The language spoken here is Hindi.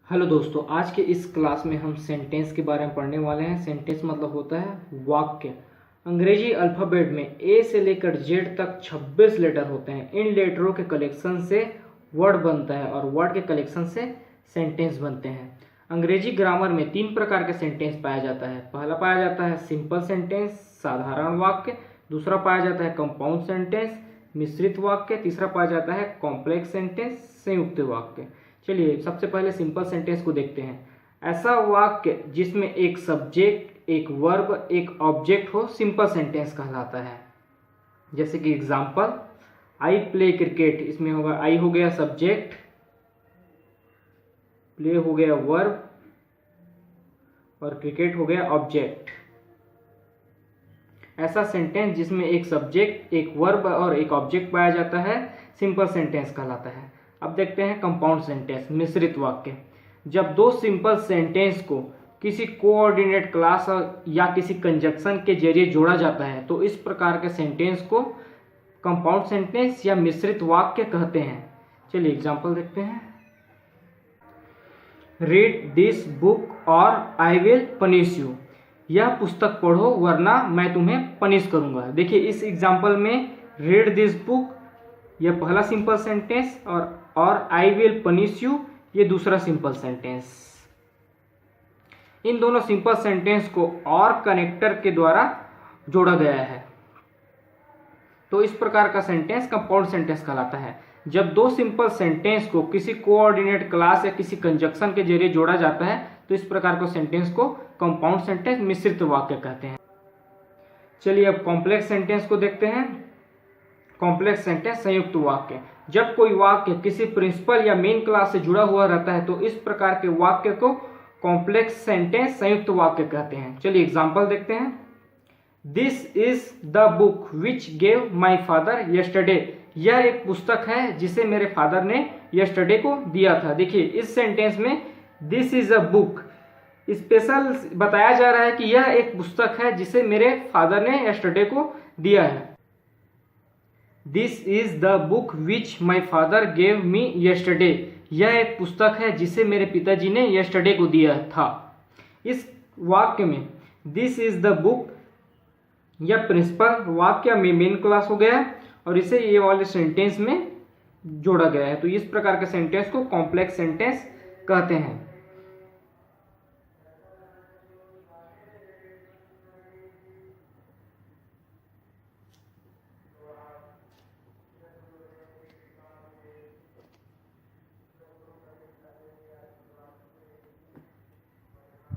हेलो दोस्तों, आज के इस क्लास में हम सेंटेंस के बारे में पढ़ने वाले हैं। सेंटेंस मतलब होता है वाक्य। अंग्रेजी अल्फ़ाबेट में ए से लेकर जेड तक 26 लेटर होते हैं। इन लेटरों के कलेक्शन से वर्ड बनता है और वर्ड के कलेक्शन से सेंटेंस बनते हैं। अंग्रेजी ग्रामर में 3 प्रकार के सेंटेंस पाया जाता है। पहला पाया जाता है सिंपल सेंटेंस, साधारण वाक्य। दूसरा पाया जाता है कंपाउंड सेंटेंस, मिश्रित वाक्य। तीसरा पाया जाता है कॉम्प्लेक्स सेंटेंस, संयुक्त वाक्य। चलिए सबसे पहले सिंपल सेंटेंस को देखते हैं। ऐसा वाक्य जिसमें एक सब्जेक्ट, एक वर्ब, एक ऑब्जेक्ट हो सिंपल सेंटेंस कहलाता है। जैसे कि एग्जांपल, आई प्ले क्रिकेट। इसमें होगा आई हो गया सब्जेक्ट, प्ले हो गया वर्ब और क्रिकेट हो गया ऑब्जेक्ट। ऐसा सेंटेंस जिसमें एक सब्जेक्ट, एक वर्ब और एक ऑब्जेक्ट पाया जाता है सिंपल सेंटेंस कहलाता है। अब देखते हैं कंपाउंड सेंटेंस, मिश्रित वाक्य। जब दो सिंपल सेंटेंस को किसी कोऑर्डिनेट क्लास या किसी कंजक्शन के जरिए जोड़ा जाता है तो इस प्रकार के सेंटेंस को कंपाउंड सेंटेंस या मिश्रित वाक्य कहते हैं। चलिए एग्जांपल देखते हैं। रीड दिस बुक और आई विल पनिश यू। यह पुस्तक पढ़ो वरना मैं तुम्हें पनिश करूंगा। देखिए इस एग्जांपल में रीड दिस बुक यह पहला सिंपल सेंटेंस और आई विल पनिश यू ये दूसरा सिंपल सेंटेंस। इन दोनों सिंपल सेंटेंस को और कनेक्टर के द्वारा जोड़ा गया है तो इस प्रकार का सेंटेंस कंपाउंड सेंटेंस कहलाता है। जब दो सिंपल सेंटेंस को किसी कोऑर्डिनेट क्लास या किसी कंजक्शन के जरिए जोड़ा जाता है तो इस प्रकार के सेंटेंस को कंपाउंड सेंटेंस, मिश्रित वाक्य कहते हैं। चलिए अब कॉम्प्लेक्स सेंटेंस को देखते हैं। कॉम्प्लेक्स सेंटेंस, संयुक्त वाक्य। जब कोई वाक्य किसी प्रिंसिपल या मेन क्लास से जुड़ा हुआ रहता है तो इस प्रकार के वाक्य को कॉम्प्लेक्स सेंटेंस, संयुक्त वाक्य कहते हैं। चलिए एग्जांपल देखते हैं। This is the book which gave my father yesterday. यह एक पुस्तक है जिसे मेरे फादर ने यस्टरडे को दिया था। देखिए इस सेंटेंस में this is a book special बताया जा रहा है कि यह एक पुस्तक है जिसे मेरे फादर ने यस्टरडे को दिया है। This is the book which my father gave me yesterday. यह एक पुस्तक है जिसे मेरे पिताजी ने यस्टरडे को दिया था। इस वाक्य में दिस इज द बुक यह प्रिंसिपल वाक्य में मेन क्लास हो गया और इसे ये वाले सेंटेंस में जोड़ा गया है तो इस प्रकार के सेंटेंस को कॉम्प्लेक्स सेंटेंस कहते हैं।